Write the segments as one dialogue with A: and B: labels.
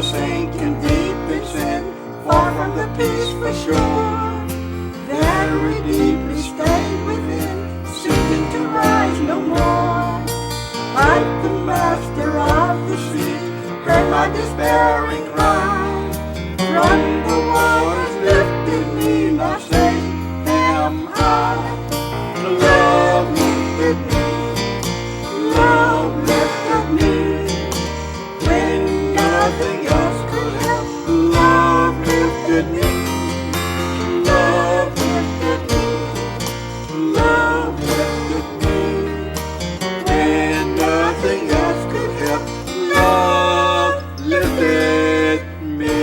A: was sinking deep in sin, far from the peaceful shore. Very deeply stayed within, seeking to rise no more. But the master of the sea heard my despairing cry. From the waters lifted me, now safe am I. Love lifted me, love lifted me. When nothing else could help, love lifted me. Love lifted me, love lifted me. When nothing else could help, love lifted me.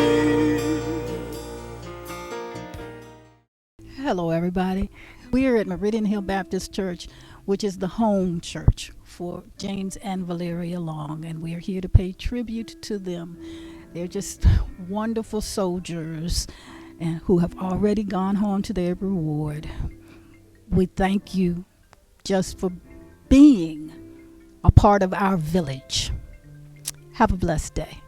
B: Hello, everybody. We are at Meridian Hill Baptist Church, which is the home church for James and Valeria Long, and we are here to pay tribute to them. They're just wonderful soldiers and who have already gone home to their reward. We thank you just for being a part of our village. Have a blessed day.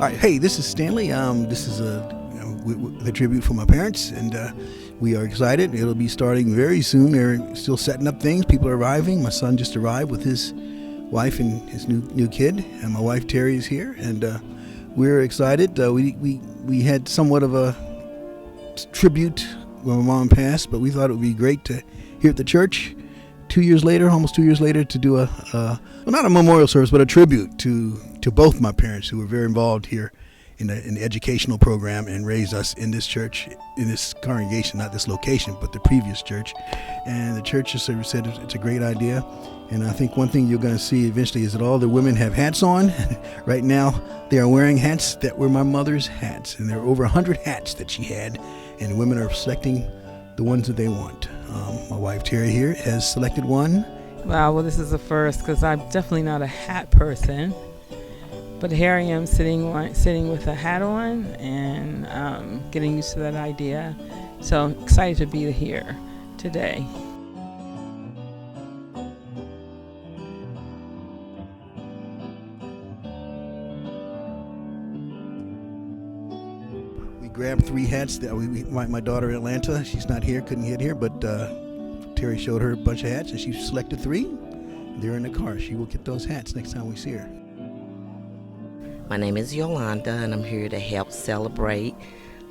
C: All right, hey, this is Stanley. This is the tribute for my parents, and we are excited. It'll be starting very soon. They're still setting up things. People are arriving. My son just arrived with his wife and his new kid, and my wife Terri is here, and we're excited. We had somewhat of a tribute when my mom passed, but we thought it would be great to here at the church 2 years later, almost 2 years later, to do well, not a memorial service, but a tribute to both my parents who were very involved here in the educational program and raised us in this church, in this congregation, not this location, but the previous church. And the church just said it's a great idea. And I think one thing you're going to see eventually is that all the women have hats on. Right now, they are wearing hats that were my mother's hats. And there are over 100 hats that she had. And women are selecting the ones that they want. My wife Terri here has selected one.
D: Wow, well, this is a first because I'm definitely not a hat person. But here I am sitting with a hat on and getting used to that idea. So I'm excited to be here today.
C: We grabbed 3 hats. That my daughter in Atlanta, she's not here, couldn't get here, but Terri showed her a bunch of hats and she selected 3. They're in the car. She will get those hats next time we see her.
E: My name is Yolanda, and I'm here to help celebrate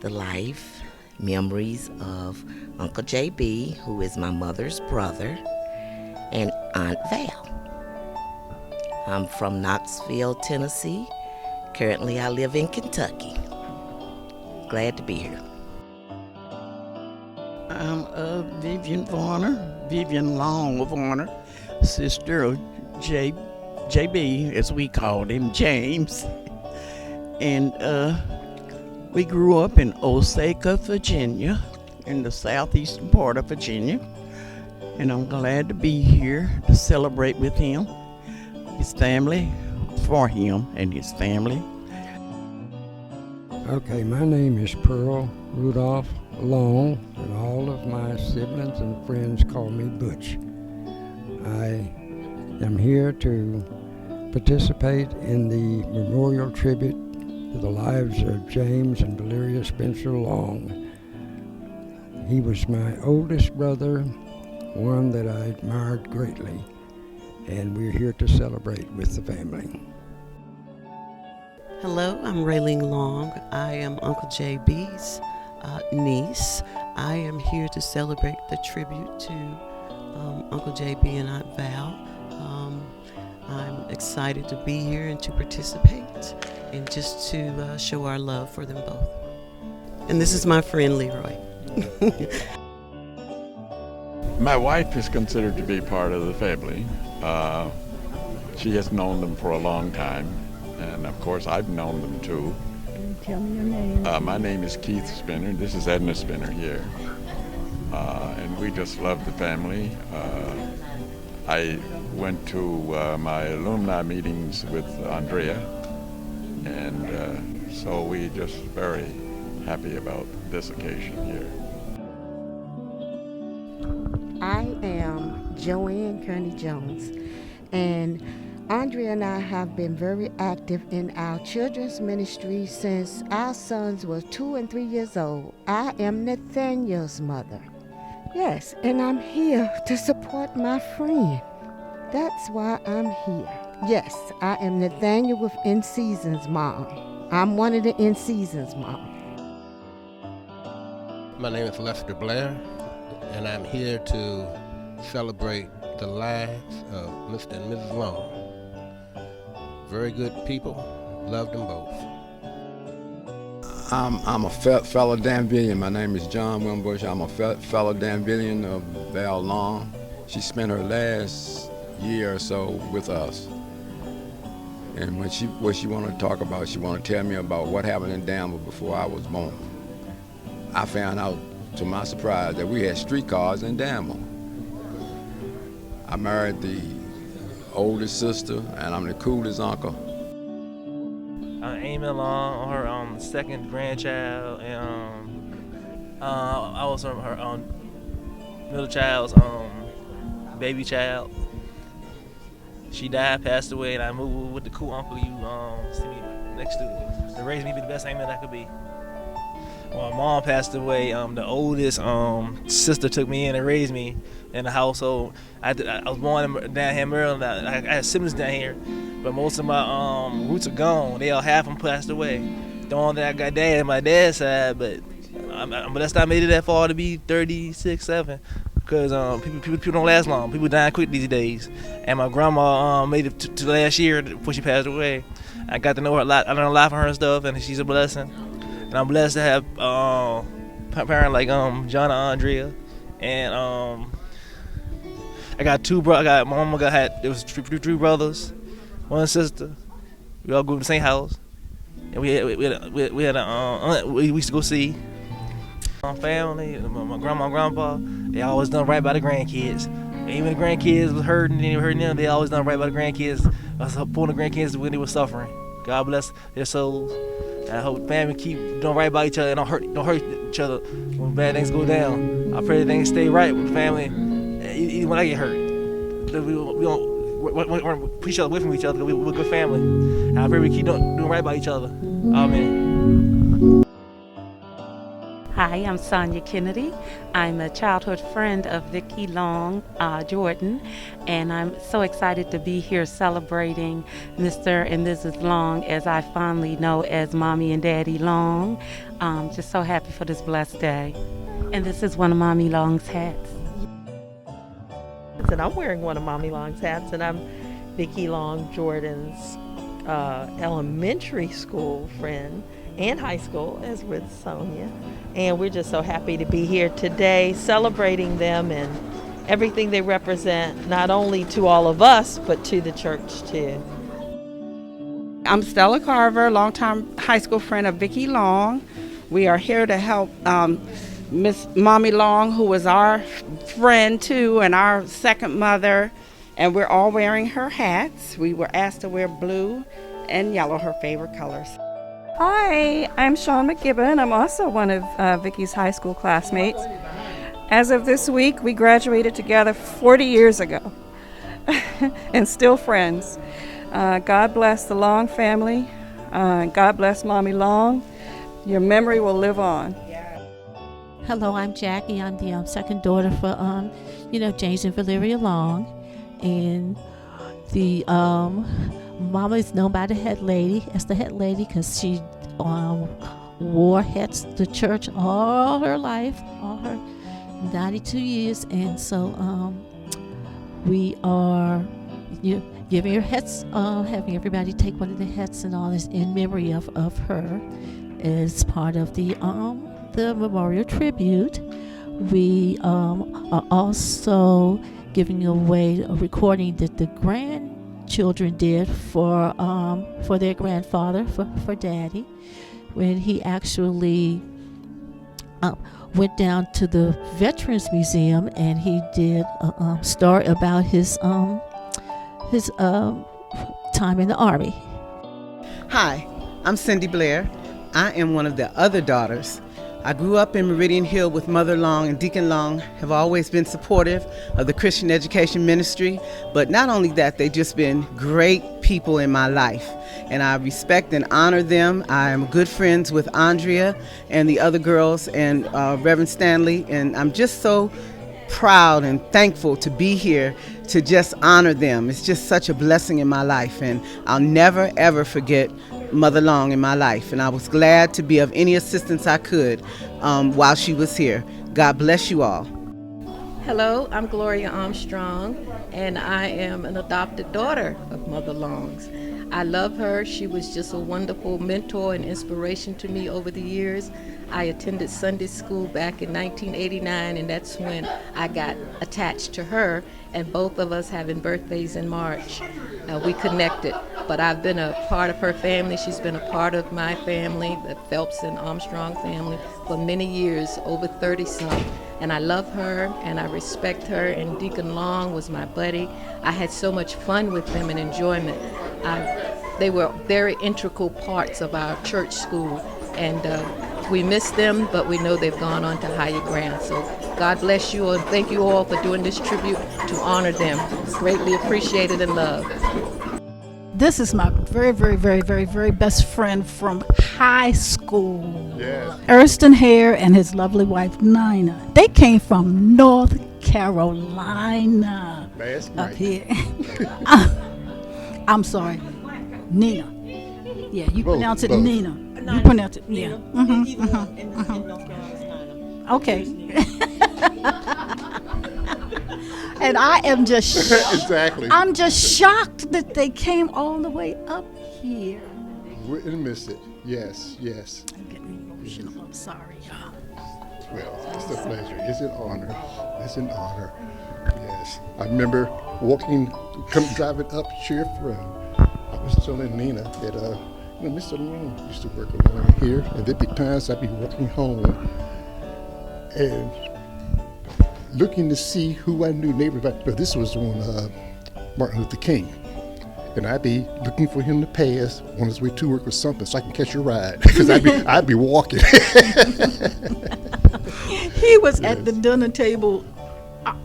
E: the life, memories of Uncle JB, who is my mother's brother, and Aunt Val. I'm from Knoxville, Tennessee. Currently, I live in Kentucky. Glad to be here.
F: I'm Vivian Long of Warner, sister of JB, as we called him, James. And we grew up in Osaka, Virginia, in the southeastern part of Virginia. And I'm glad to be here to celebrate with him, his family, for him and his family.
G: Okay, my name is Pearl Rudolph Long, and all of my siblings and friends call me Butch. I am here to participate in the memorial tribute to the lives of James and Valeria Spencer Long. He was my oldest brother, one that I admired greatly, and we're here to celebrate with the family.
H: Hello, I'm Raylene Long. I am Uncle JB's niece. I am here to celebrate the tribute to Uncle JB and Aunt Val. I'm excited to be here and to participate and just to show our love for them both. And this is my friend Leroy.
I: My wife is considered to be part of the family. She has known them for a long time, and of course I've known them too.
A: Tell me your name.
I: My name is Keith Spinner. This is Edna Spinner here. And we just love the family. I went to my alumni meetings with Andrea, and so we just very happy about this occasion here.
J: I am Joanne Kearney Jones, and Andrea and I have been very active in our children's ministry since our sons were 2 and 3 years old. I am Nathaniel's mother. Yes, and I'm here to support my friend. That's why I'm here. Yes, I am Nathaniel with In Season's mom. I'm one of the In Season's mom.
K: My name is Lester Blair, and I'm here to celebrate the lives of Mr. and Mrs. Long. Very good people, loved them both.
L: I'm a fellow Danvillian. My name is John Wimbush. I'm a fellow Danvillian of Val Long. She spent her last year or so with us. And what she wanted to talk about, she wanted to tell me about what happened in Danville before I was born. I found out, to my surprise, that we had streetcars in Danville. I married the oldest sister, and I'm the coolest uncle.
M: Amy Long, her second grandchild, and I was her middle child's baby child. She died, passed away, and I moved with the cool uncle you see me next to raise me to be the best Amy that I could be. When my mom passed away, the oldest sister took me in and raised me in the household. I was born down here in Maryland. I had siblings down here, but most of my roots are gone. They all half them passed away. The only that I got dad on my dad's side, but I'm blessed I made it that far to be 36, 7. Because people don't last long. People dying quick these days. And my grandma made it to last year before she passed away. I got to know her a lot. I learned a lot from her and stuff, and she's a blessing. And I'm blessed to have parents like John and Andrea. And I got two brothers. My mama there was three brothers, one sister. We all grew up in the same house. And we used to go see. My family, my grandma and grandpa, they always done right by the grandkids. Even the grandkids was hurting, they always done right by the grandkids. I was pulling the grandkids when they were suffering. God bless their souls. And I hope the family keep doing right by each other and don't hurt each other when bad things go down. I pray that things stay right with the family, even when I get hurt. We don't put each other away from each other. We're a good family. And I pray we keep doing right by each other. Amen.
N: Hi, I'm Sonia Kennedy. I'm a childhood friend of Vicki Long Jordan, and I'm so excited to be here celebrating Mr. and Mrs. Long, as I fondly know as Mommy and Daddy Long. Just so happy for this blessed day. And this is one of Mommy Long's hats.
O: And I'm wearing one of Mommy Long's hats, and I'm Vicki Long Jordan's elementary school friend and high school, as with Sonia. And we're just so happy to be here today celebrating them and everything they represent, not only to all of us, but to the church too.
P: I'm Stella Carver, longtime high school friend of Vicki Long. We are here to help Miss Mommy Long, who was our friend too and our second mother, and we're all wearing her hats. We were asked to wear blue and yellow, her favorite colors.
Q: Hi, I'm Sean McGibbon. I'm also one of Vicki's high school classmates. As of this week, we graduated together 40 years ago and still friends. God bless the Long family. God bless Mommy Long. Your memory will live on.
R: Hello, I'm Jackie. I'm the second daughter for James and Valeria Long, and the Mama is known by the head lady as the head lady because she wore hats to church all her life, all her 92 years, and so we are giving her hats, having everybody take one of the hats and all this in memory of her as part of the the memorial tribute, we are also giving away a recording that the grandchildren did for their grandfather, for Daddy, when he actually went down to the Veterans Museum and he did a story about his time in the Army.
S: Hi, I'm Cindy Blair. I am one of the other daughters. I grew up in Meridian Hill with Mother Long and Deacon Long, have always been supportive of the Christian education ministry, but not only that, they've just been great people in my life, and I respect and honor them. I am good friends with Andrea and the other girls and Reverend Stanley, and I'm just so proud and thankful to be here to just honor them. It's just such a blessing in my life, and I'll never ever forget Mother Long in my life, and I was glad to be of any assistance I could while she was here. God bless you all.
T: Hello, I'm Gloria Armstrong, and I am an adopted daughter of Mother Long's. I love her. She was just a wonderful mentor and inspiration to me over the years. I attended Sunday school back in 1989, and that's when I got attached to her, and both of us having birthdays in March. We connected, but I've been a part of her family. She's been a part of my family, the Phelps and Armstrong family, for many years, over 30-some. And I love her, and I respect her, and Deacon Long was my buddy. I had so much fun with them and enjoyment. They were very integral parts of our church school, and we miss them, but we know they've gone on to higher ground. So God bless you all, and thank you all for doing this tribute to honor them. Greatly appreciated and loved.
B: This is my very, very, very, very, very best friend from high school.
U: Yes.
B: Erston Hare and his lovely wife, Nina. They came from North Carolina.
U: That's
B: up
U: right.
B: here. I'm sorry, Nina. Yeah, you pronounce it
U: both.
B: Nina. You pronounce it, yeah. Okay. And I am just
U: Exactly.
B: I'm just shocked that they came all the way up here.
U: Wouldn't miss it. Yes, yes.
B: I'm getting emotional. I'm sorry, y'all.
U: Well, it's a pleasure. It's an honor. It's an honor. Yes. I remember driving up Sheriff Road. I was telling Nina that Mr. Long used to work around here, and there'd be times I'd be walking home and looking to see who I knew neighbors. But this was on Martin Luther King, and I'd be looking for him to pass on his way to work or something, so I can catch a ride because I'd be walking.
B: He was at the dinner table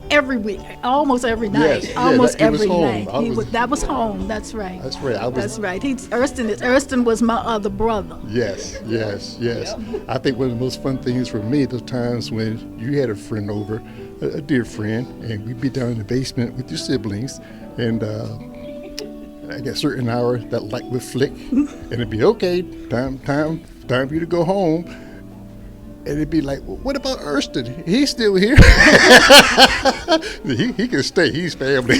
B: every week, almost every night, every night. That was home. That's right.
U: That's right.
B: That's right. Erskine was my other brother.
U: Yes. I think one of the most fun things for me, those times when you had a friend over, a dear friend, and we'd be down in the basement with your siblings, and at a certain hour, that light would flick, and it'd be okay, time for you to go home. And it'd be like, well, what about Erston? He's still here. he can stay. He's family.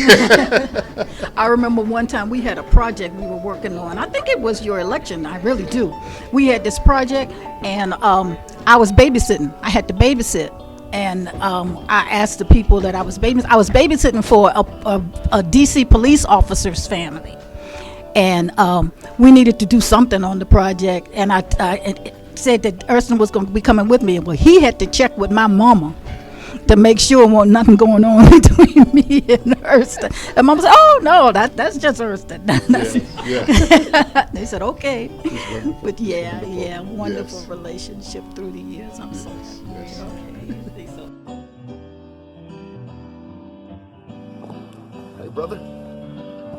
B: I remember one time we had a project we were working on. I think it was your election. I really do. We had this project, and I was babysitting. I had to babysit. And I asked the people that I was babysitting. I was babysitting for a D.C. police officer's family. And we needed to do something on the project. And I said that Erskine was going to be coming with me. Well, he had to check with my mama to make sure there wasn't nothing going on between me and Erskine. And Mama said, "Oh no, that's just Erskine." They said, "Okay." But wonderful relationship through the years. I'm so
U: Hey, brother.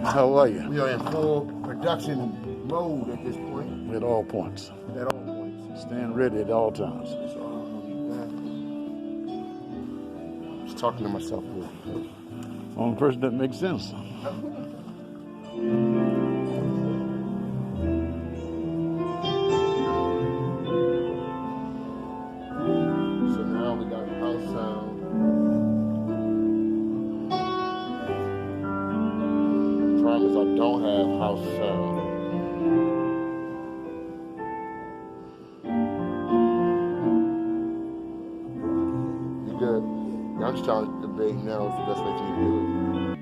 U: How are you? We are in full production mode at this point.
V: At all points.
U: At all points.
V: Stand ready at all times. Just talking to myself. Only person that makes sense.
U: So now we got house sound. Promise I don't have house sound.
V: just trying to debate now is the best way for you to do it.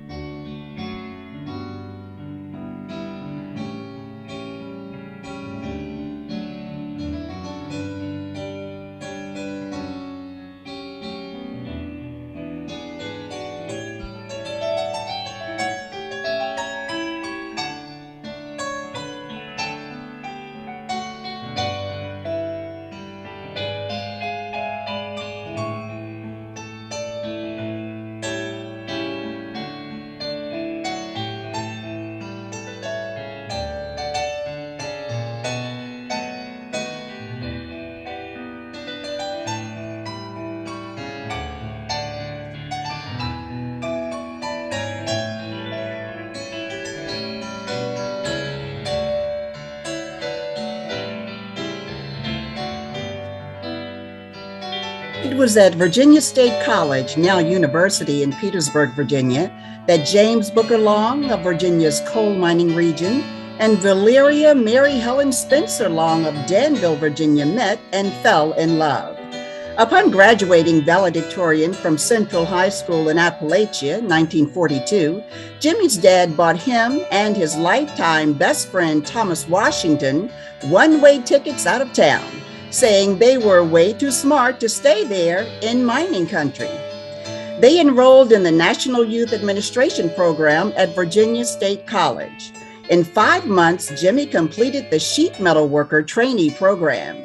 C: It was at Virginia State College, now University in Petersburg, Virginia, that James Booker Long of Virginia's coal mining region and Valeria Mary Helen Spencer Long of Danville, Virginia met and fell in love. Upon graduating valedictorian from Central High School in Appalachia, 1942, Jimmy's dad bought him and his lifetime best friend Thomas Washington one-way tickets out of town, saying they were way too smart to stay there in mining country. They enrolled in the National Youth Administration program at Virginia State College. In 5 months, Jimmy completed the sheet metal worker trainee program.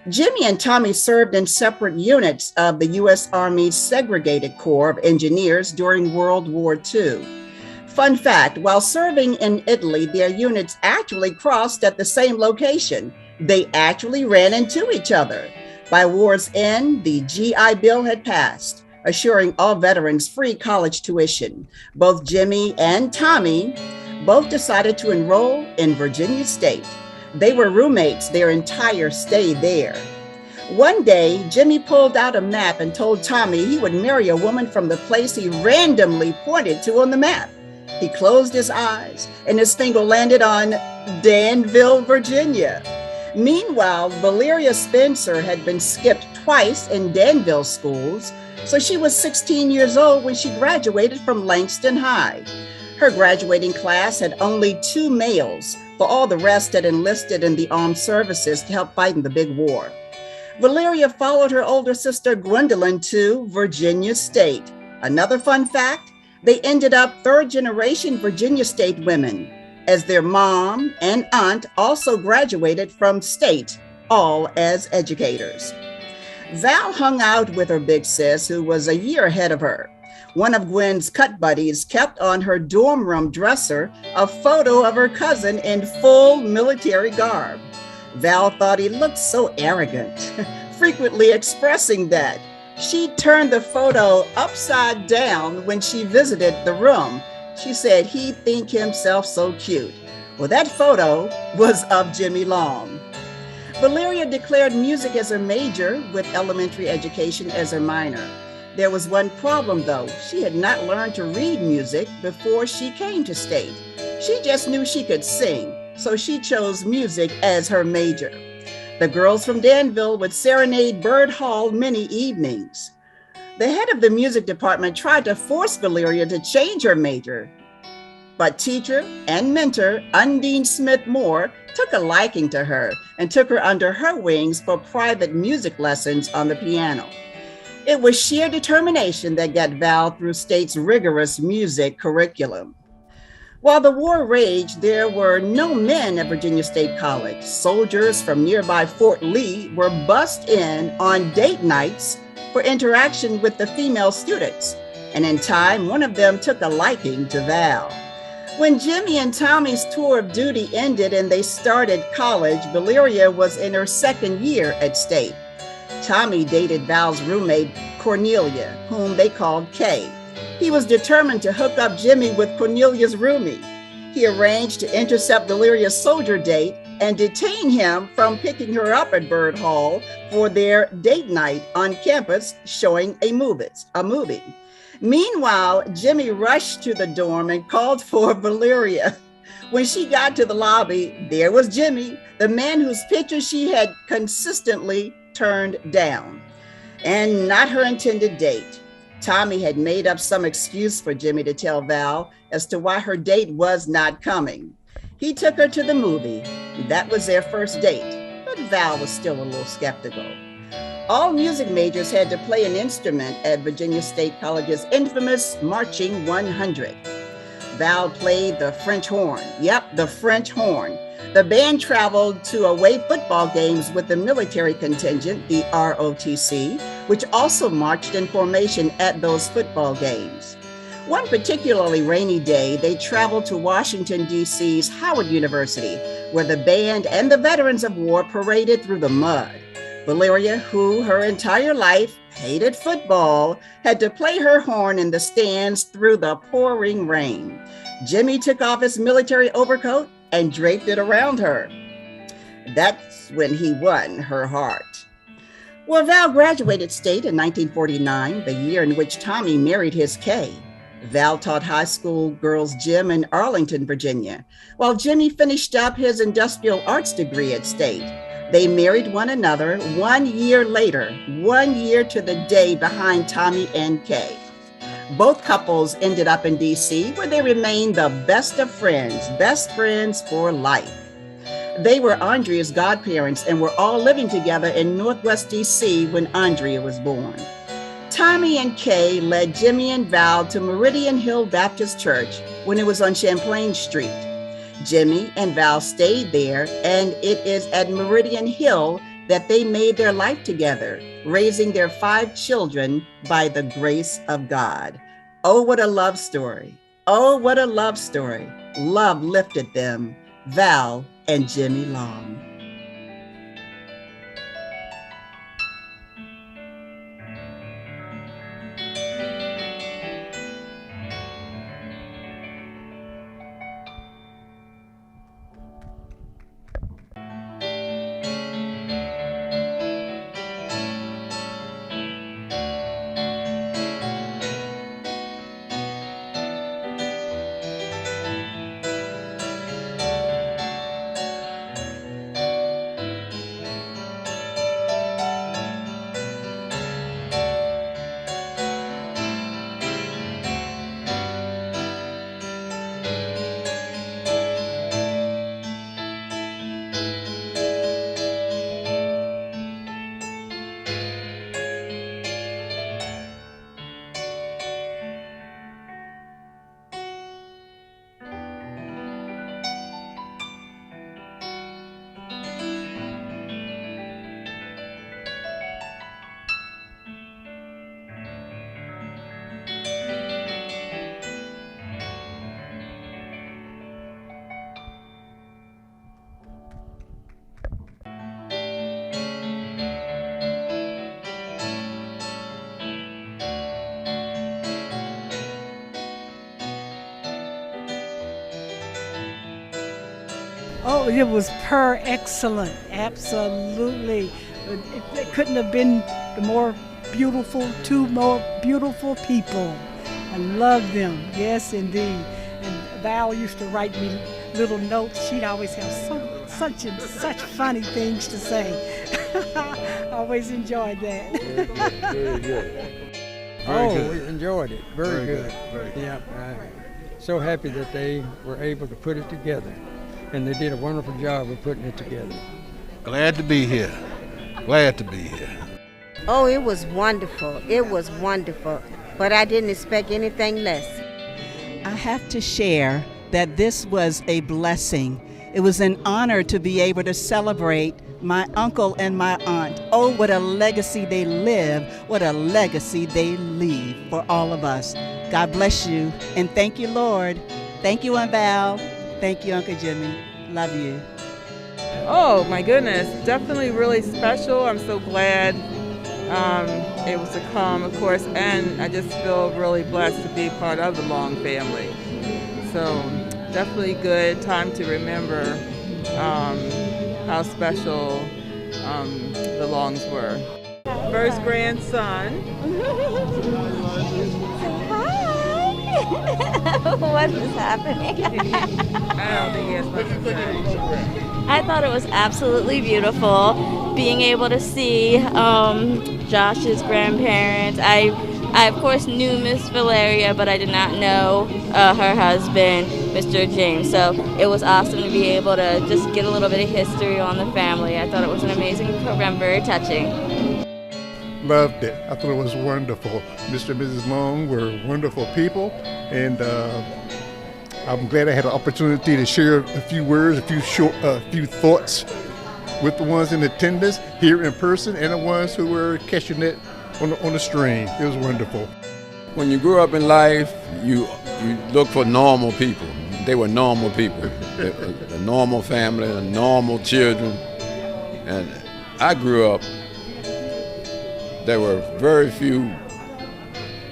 C: Jimmy and Tommy served in separate units of the U.S. Army's Segregated Corps of Engineers during World War II. Fun fact, while serving in Italy, their units actually crossed at the same location. They actually ran into each other. By war's end, the GI Bill had passed, assuring all veterans free college tuition. Both Jimmy and Tommy both decided to enroll in Virginia State. They were roommates their entire stay there. One day, Jimmy pulled out a map and told Tommy he would marry a woman from the place he randomly pointed to on the map. He closed his eyes and his finger landed on Danville, Virginia. Meanwhile, Valeria Spencer had been skipped twice in Danville schools, so she was 16 years old when she graduated from Langston High. Her graduating class had only 2 males, for all the rest had enlisted in the armed services to help fight in the big war. Valeria followed her older sister Gwendolyn to Virginia State. Another fun fact, they ended up third-generation Virginia State women, as their mom and aunt also graduated from State, all as educators. Val hung out with her big sis, who was a year ahead of her. One of Gwen's cut buddies kept on her dorm room dresser a photo of her cousin in full military garb. Val thought he looked so arrogant, frequently expressing that. She turned the photo upside down when she visited the room. She said he'd think himself so cute. Well, that photo was of Jimmy Long. Valeria declared music as her major with elementary education as her minor. There was one problem, though. She had not learned to read music before she came to State. She just knew she could sing, so she chose music as her major. The girls from Danville would serenade Bird Hall many evenings. The head of the music department tried to force Valeria to change her major, but teacher and mentor Undine Smith Moore took a liking to her and took her under her wings for private music lessons on the piano. It was sheer determination that got Val through State's rigorous music curriculum. While the war raged, there were no men at Virginia State College. Soldiers from nearby Fort Lee were bussed in on date nights for interaction with the female students, and in time, one of them took a liking to Val. When Jimmy and Tommy's tour of duty ended and they started college, Valeria was in her second year at State. Tommy dated Val's roommate, Cornelia, whom they called Kay. He was determined to hook up Jimmy with Cornelia's roomie. He arranged to intercept Valeria's soldier date and detain him from picking her up at Bird Hall for their date night on campus showing a movie. Meanwhile, Jimmy rushed to the dorm and called for Valeria. When she got to the lobby, there was Jimmy, the man whose picture she had consistently turned down, and not her intended date. Tommy had made up some excuse for Jimmy to tell Val as to why her date was not coming. He took her to the movie. That was their first date, but Val was still a little skeptical. All music majors had to play an instrument at Virginia State College's infamous Marching 100. Val played the French horn. Yep, the French horn. The band traveled to away football games with the military contingent, the ROTC, which also marched in formation at those football games. One particularly rainy day, they traveled to Washington, D.C.'s Howard University, where the band and the veterans of war paraded through the mud. Valeria, who her entire life hated football, had to play her horn in the stands through the pouring rain. Jimmy took off his military overcoat and draped it around her. That's when he won her heart. Well, Val graduated state in 1949, the year in which Tommy married his Kay. Val taught high school girls gym in Arlington, Virginia, while Jimmy finished up his industrial arts degree at State. They married one another 1 year later, 1 year to the day behind Tommy and Kay. Both couples ended up in D.C., where they remained the best of friends, best friends for life. They were Andrea's godparents and were all living together in Northwest D.C. when Andrea was born. Tommy and Kay led Jimmy and Val to Meridian Hill Baptist Church when it was on Champlain Street. Jimmy and Val stayed there, and it is at Meridian Hill that they made their life together, raising their 5 children by the grace of God. Oh, what a love story. Oh, what a love story. Love lifted them, Val and Jimmy Long.
B: Oh, it was per excellent, absolutely. It couldn't have been two more beautiful people. I love them, yes indeed. And Val used to write me little notes. She'd always have such funny things to say. I always enjoyed that.
G: Very good. We enjoyed it. Very good. Very good. Yeah, so happy that they were able to put it together. And they did a wonderful job of putting it together.
K: Glad to be here. Glad to be here.
J: Oh, it was wonderful. It was wonderful. But I didn't expect anything less.
D: I have to share that this was a blessing. It was an honor to be able to celebrate my uncle and my aunt. Oh, what a legacy they live. What a legacy they leave for all of us. God bless you. And thank you, Lord. Thank you, Aunt Val. Thank you, Uncle Jimmy. Love you.
E: Oh, my goodness. Definitely really special. I'm so glad able to come, of course, and I just feel really blessed to be part of the Long family. So definitely good time to remember how special the Longs were. First grandson.
W: What is happening?
E: I don't think he has much to say.
W: I thought it was absolutely beautiful being able to see Josh's grandparents. I I, of course, knew Miss Valeria, but I did not know her husband, Mr. James. So it was awesome to be able to just get a little bit of history on the family. I thought it was an amazing program, very touching.
U: Loved it. I thought it was wonderful. Mr. and Mrs. Long were wonderful people, and I'm glad I had an opportunity to share a few words, a few thoughts with the ones in attendance here in person and the ones who were catching it on the stream. It was wonderful.
L: When you grew up in life, you look for normal people. They were normal people, a normal family, a normal children. And I grew up, there were very few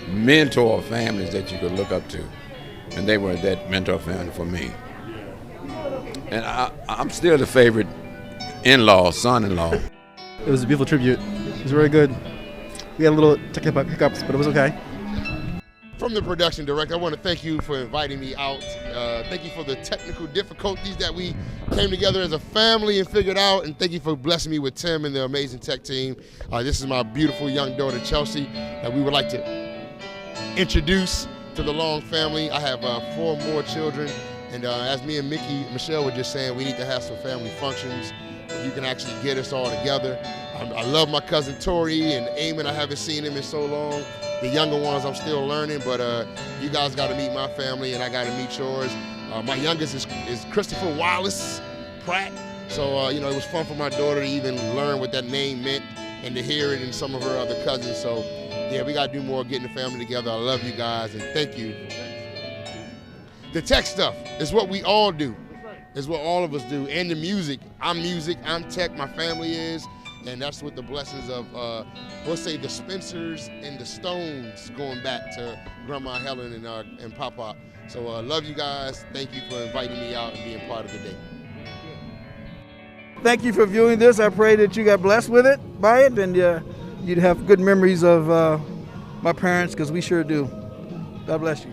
L: mentor families that you could look up to. And they were that mentor family for me. And I'm still the favorite in-law, son-in-law.
A: It was a beautiful tribute. It was very good. We had a little technical hiccups, but it was okay.
F: From the production director, I want to thank you for inviting me out. Thank you for the technical difficulties that we came together as a family and figured out. And thank you for blessing me with Tim and the amazing tech team. This is my beautiful young daughter, Chelsea, that we would like to introduce to the Long family. I have 4 more children. And as me and Michelle were just saying, we need to have some family functions where you can actually get us all together. I love my cousin Tory and Eamon. I haven't seen him in so long. The younger ones I'm still learning, but you guys got to meet my family and I got to meet yours. My youngest is Christopher Wallace Pratt. So, it was fun for my daughter to even learn what that name meant and to hear it in some of her other cousins. So, yeah, we got to do more getting the family together. I love you guys and thank you. The tech stuff is what we all do. Is what all of us do. And the music. I'm tech, my family is. And that's what the blessings of, let's say, the Spencers and the Stones going back to Grandma Helen and Papa. So love you guys. Thank you for inviting me out and being part of the day.
A: Thank you for viewing this. I pray that you got blessed with it, by it, and you'd have good memories of my parents, because we sure do. God bless you.